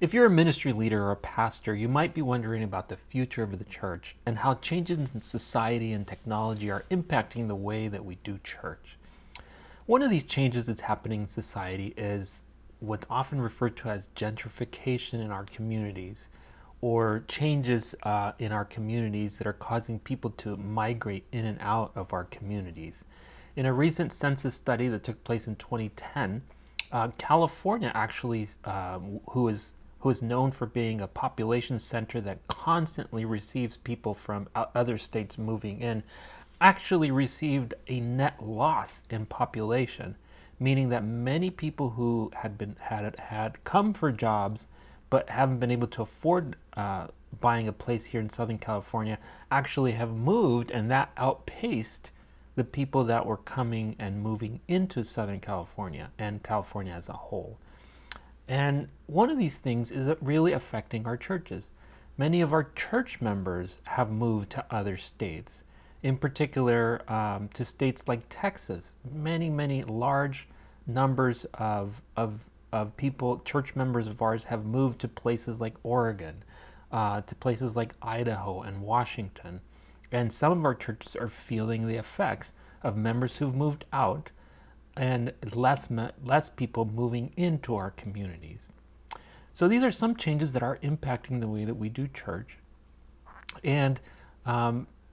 If you're a ministry leader or a pastor, you might be wondering about the future of the church and how changes in society and technology are impacting the way that we do church. One of these changes that's happening in society is what's often referred to as gentrification in our communities, or changes in our communities that are causing people to migrate in and out of our communities. In a recent census study that took place in 2010, California actually, who is known for being a population center that constantly receives people from other states moving in, actually received a net loss in population, meaning that many people who had come for jobs but haven't been able to afford buying a place here in Southern California actually have moved, and that outpaced the people that were coming and moving into Southern California and California as a whole. And one of these things is really affecting our churches. Many of our church members have moved to other states, in particular to states like Texas. Many large numbers of people, church members of ours, have moved to places like Oregon, to places like Idaho and Washington. And some of our churches are feeling the effects of members who've moved out and less people moving into our communities. So these are some changes that are impacting the way that we do church. And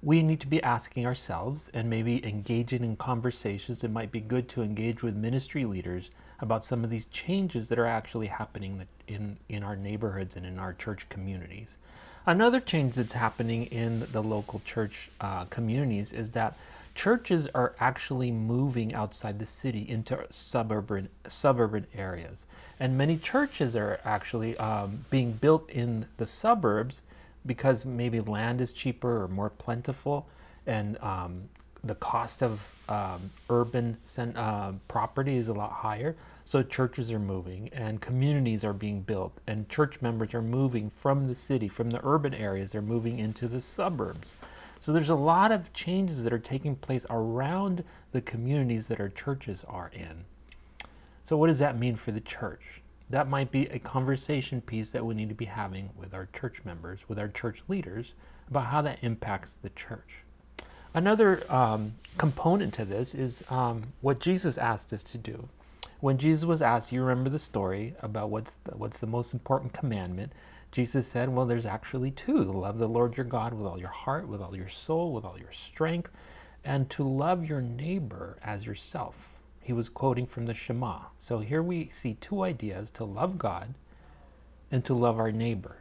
we need to be asking ourselves and maybe engaging in conversations. It might be good to engage with ministry leaders about some of these changes that are actually happening in our neighborhoods and in our church communities. Another change that's happening in the local church communities is that churches are actually moving outside the city into suburban areas. And many churches are actually being built in the suburbs because maybe land is cheaper or more plentiful, and the cost of urban property is a lot higher. So churches are moving and communities are being built, and church members are moving from the city, from the urban areas, they're moving into the suburbs. So there's a lot of changes that are taking place around the communities that our churches are in. So what does that mean for the church? That might be a conversation piece that we need to be having with our church members, with our church leaders, about how that impacts the church. Another component to this is what Jesus asked us to do. When Jesus was asked, you remember the story about what's the most important commandment? Jesus said, well, there's actually two. Love the Lord your God with all your heart, with all your soul, with all your strength, and to love your neighbor as yourself. He was quoting from the Shema. So here we see two ideas: to love God and to love our neighbor.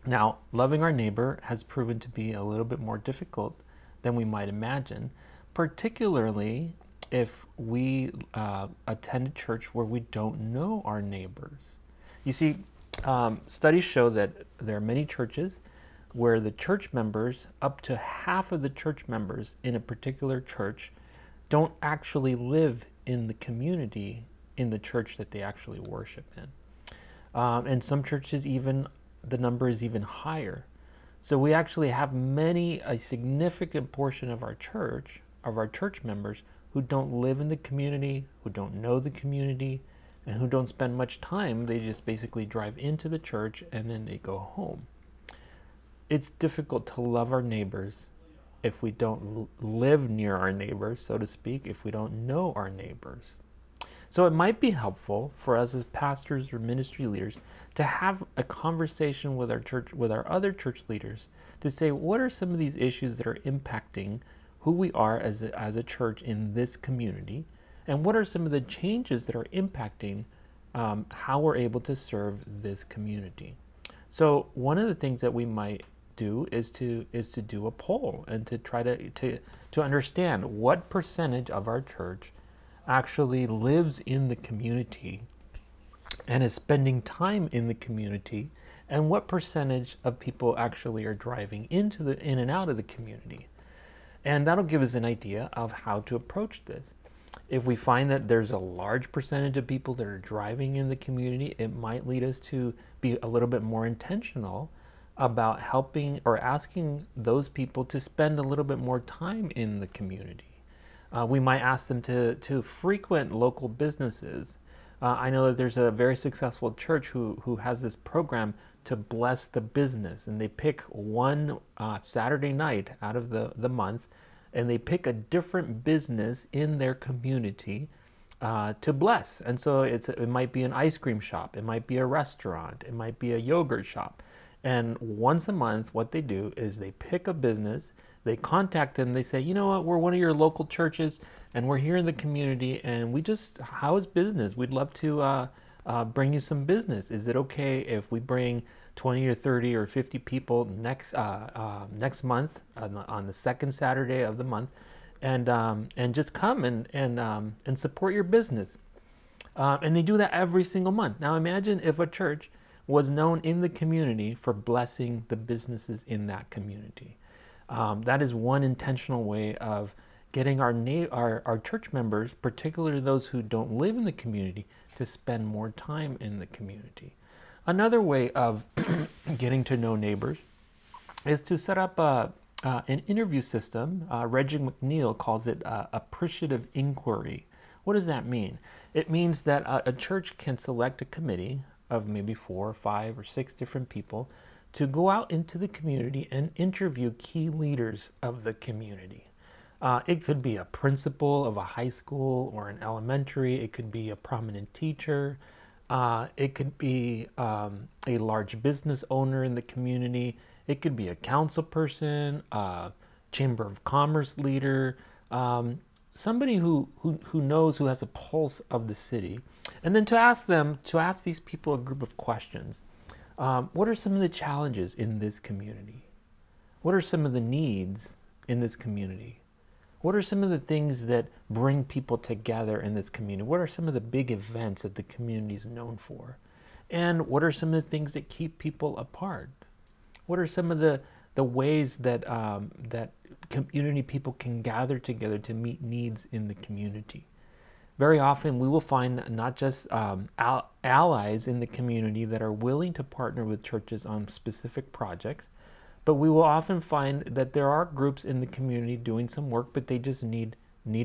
Now, loving our neighbor has proven to be a little bit more difficult than we might imagine, particularly if we attend a church where we don't know our neighbors. You see, studies show that there are many churches where the church members, up to half of the church members in a particular church, don't actually live in the community in the church that they actually worship in. And some churches, even the number is even higher. So we actually have a significant portion of our church members who don't live in the community, who don't know the community, and who don't spend much time. They just basically drive into the church and then they go home. It's difficult to love our neighbors if we don't live near our neighbors, so to speak, if we don't know our neighbors. So it might be helpful for us as pastors or ministry leaders to have a conversation with our church, with our other church leaders, to say, what are some of these issues that are impacting who we are as a church in this community? And what are some of the changes that are impacting how we're able to serve this community? So one of the things that we might do is to do a poll and to try to understand what percentage of our church actually lives in the community and is spending time in the community, and what percentage of people actually are driving in and out of the community. And that'll give us an idea of how to approach this. If we find that there's a large percentage of people that are driving in the community, it might lead us to be a little bit more intentional about helping or asking those people to spend a little bit more time in the community. We might ask them to frequent local businesses. I know that there's a very successful church who has this program to bless the business, and they pick one Saturday night out of the month, and they pick a different business in their community to bless. And so it might be an ice cream shop, it might be a restaurant, it might be a yogurt shop. And once a month, what they do is they pick a business, they contact them, they say, you know what, we're one of your local churches, and we're here in the community, and how is business? We'd love to bring you some business. Is it okay if we bring 20 or 30 or 50 people next month on the second Saturday of the month, and just come and support your business? And they do that every single month. Now imagine if a church was known in the community for blessing the businesses in that community. That is one intentional way of getting our church members, particularly those who don't live in the community, to spend more time in the community. Another way of getting to know neighbors is to set up an interview system. Reggie McNeil calls it appreciative inquiry. What does that mean? It means that a church can select a committee of maybe 4 or 5 or 6 different people to go out into the community and interview key leaders of the community. It could be a principal of a high school or an elementary. It could be a prominent teacher. It could be a large business owner in the community. It could be a council person, a chamber of commerce leader, somebody who knows, who has a pulse of the city. And then to ask these people a group of questions. What are some of the challenges in this community? What are some of the needs in this community? What are some of the things that bring people together in this community? What are some of the big events that the community is known for? And what are some of the things that keep people apart? What are some of the ways that that community people can gather together to meet needs in the community? Very often we will find not just allies in the community that are willing to partner with churches on specific projects, but we will often find that there are groups in the community doing some work, but they just need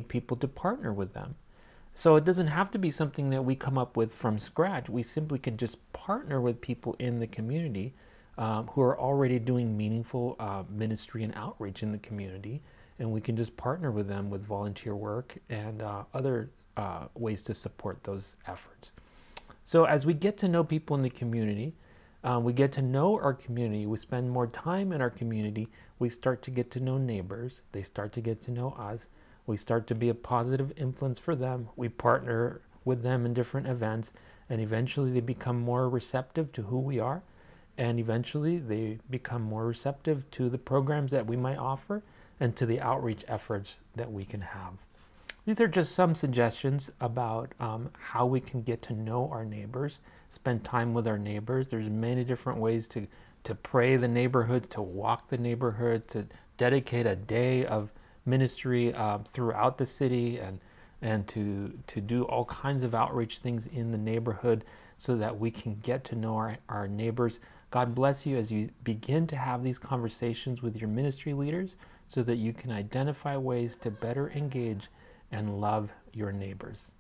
people to partner with them. So it doesn't have to be something that we come up with from scratch. We simply can just partner with people in the community who are already doing meaningful ministry and outreach in the community, and we can just partner with them with volunteer work and other ways to support those efforts. So as we get to know people in the community, we get to know our community, we spend more time in our community, we start to get to know neighbors, they start to get to know us, we start to be a positive influence for them, we partner with them in different events, and eventually they become more receptive to who we are, and eventually they become more receptive to the programs that we might offer and to the outreach efforts that we can have. These are just some suggestions about how we can get to know our neighbors, spend time with our neighbors. There's many different ways to pray the neighborhood, to walk the neighborhood, to dedicate a day of ministry throughout the city, and to do all kinds of outreach things in the neighborhood so that we can get to know our neighbors. God bless you as you begin to have these conversations with your ministry leaders so that you can identify ways to better engage and love your neighbors.